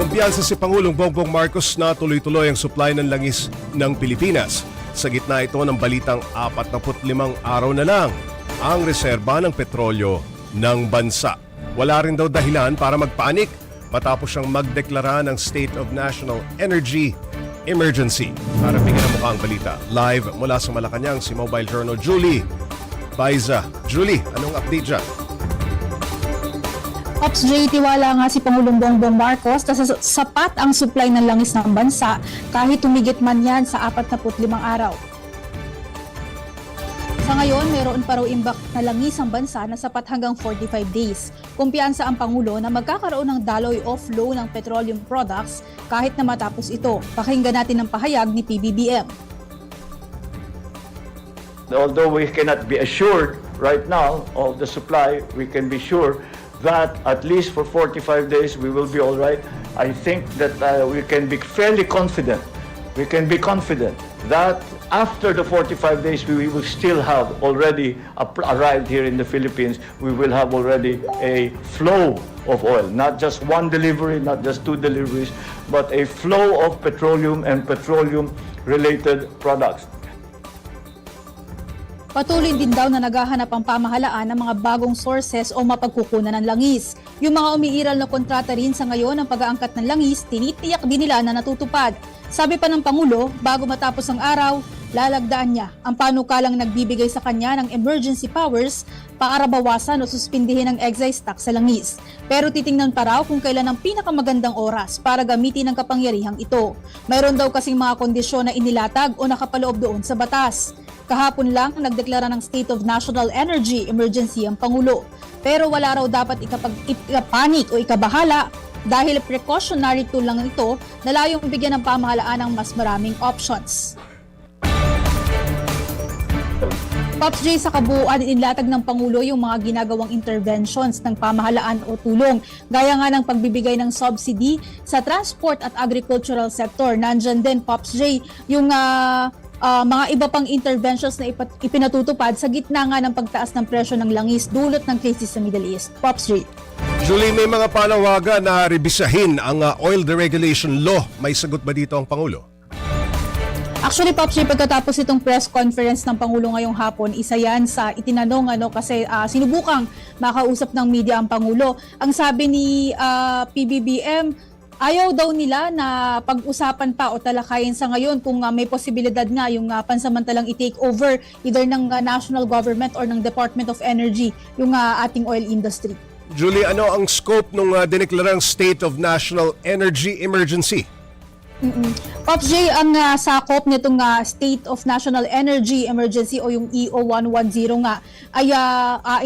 Kumpiyansa si Pangulong Bongbong Marcos na tuloy-tuloy ang supply ng langis ng Pilipinas. Sa gitna ito ng balitang 45 araw na lang ang reserba ng petrolyo ng bansa. Wala rin daw dahilan para magpanik matapos siyang magdeklara ng State of National Energy Emergency. Para bigyan ng mukha ang balita, live mula sa Malacanang si Mobile Journal Julie Baiza. Julie, anong update dyan? Ops J, tiwala nga si Pangulong Bongbong Marcos na sapat ang supply ng langis ng bansa kahit tumigit man yan sa 45 araw. Sa ngayon, meron pa raw imbak na langis ang bansa na sapat hanggang 45 days. Kumpiyansa ang Pangulo na magkakaroon ng daloy o flow ng petroleum products kahit na matapos ito. Pakinggan natin ang pahayag ni PBBM. Although we cannot be assured right now of the supply, we can be sure that at least for 45 days we will be all right. I think that we can be fairly confident. We can be confident that after the 45 days we will still have already arrived here in the Philippines. We will have already a flow of oil, not just one delivery, not just two deliveries, but a flow of petroleum and petroleum-related products. Patuloy din daw na naghahanap ang pamahalaan ng mga bagong sources o mapagkukunan ng langis. Yung mga umiiral na kontrata rin sa ngayon ng pag-aangkat ng langis, tinitiyak din nila na natutupad. Sabi pa ng Pangulo, bago matapos ang araw, lalagdaan niya ang panukalang nagbibigay sa kanya ng emergency powers para bawasan o suspindihin ang excise tax sa langis. Pero titingnan pa raw kung kailan ang pinakamagandang oras para gamitin ang kapangyarihang ito. Mayroon daw kasing mga kondisyon na inilatag o nakapaloob doon sa batas. Kahapon lang nagdeklara ng State of National Energy Emergency ang Pangulo. Pero wala raw dapat ikapanik o ikabahala dahil precautionary tool lang ito na layong bigyan ng pamahalaan ng mas maraming options. Pops J, sa kabuuan, inilatag ng Pangulo yung mga ginagawang interventions ng pamahalaan o tulong. Gaya nga ng pagbibigay ng subsidy sa transport at agricultural sector. Nandyan din, Pops J, yung mga iba pang interventions na ipinatutupad sa gitna nga ng pagtaas ng presyo ng langis dulot ng krisis sa Middle East. Pops J. Julie, may mga panawagan na rebisahin ang Oil Deregulation Law. May sagot ba dito ang Pangulo? Actually, Pops J, pagkatapos itong press conference ng Pangulo ngayong hapon, isa yan sa itinanong kasi sinubukang makausap ng media ang Pangulo. Ang sabi ni PBBM, ayaw daw nila na pag-usapan pa o talakayin sa ngayon kung may posibilidad nga yung pansamantalang i-take over either ng national government or ng Department of Energy yung ating oil industry. Julie, ano ang scope ng dineklarang State of National Energy Emergency? Pops J, ang sakop nitong State of National Energy Emergency o yung EO110 nga ay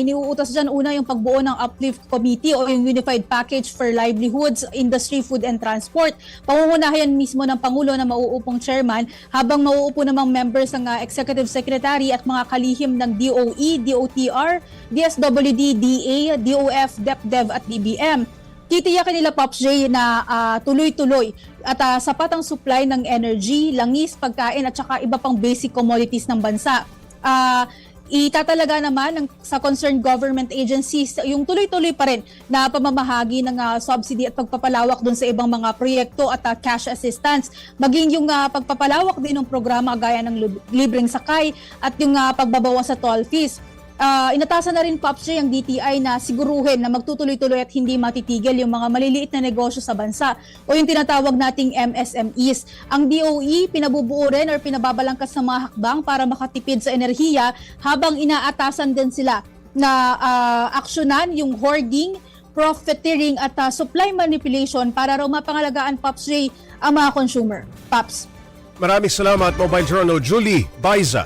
iniuutos dyan una yung pagbuo ng Uplift Committee o yung Unified Package for Livelihoods, Industry, Food and Transport. Pangungunahan mismo ng Pangulo na mauupong chairman habang mauupo namang members ng Executive Secretary at mga kalihim ng DOE, DOTR, DSWD, DA, DOF, DepDev at DBM. Titiyakin nila, Pops J, na tuloy-tuloy at sapat ang supply ng energy, langis, pagkain at saka iba pang basic commodities ng bansa. Itatalaga naman sa concerned government agencies yung tuloy-tuloy pa rin na pamamahagi ng subsidy at pagpapalawak dun sa ibang mga proyekto at cash assistance. Maging yung pagpapalawak din ng programa gaya ng libreng sakay at yung pagbabawas sa toll fees. Inatasan na rin, Pops J, ang DTI na siguruhin na magtutuloy-tuloy at hindi matitigil yung mga maliliit na negosyo sa bansa o yung tinatawag nating MSMEs. Ang DOE pinabubuo rin or pinababalangkas sa mga hakbang para makatipid sa enerhiya habang inaatasan din sila na aksyonan yung hoarding, profiteering at supply manipulation para raw mapangalagaan, Pops J, ang mga consumer. Pops. Maraming salamat, Mobile Journal Julie Baiza.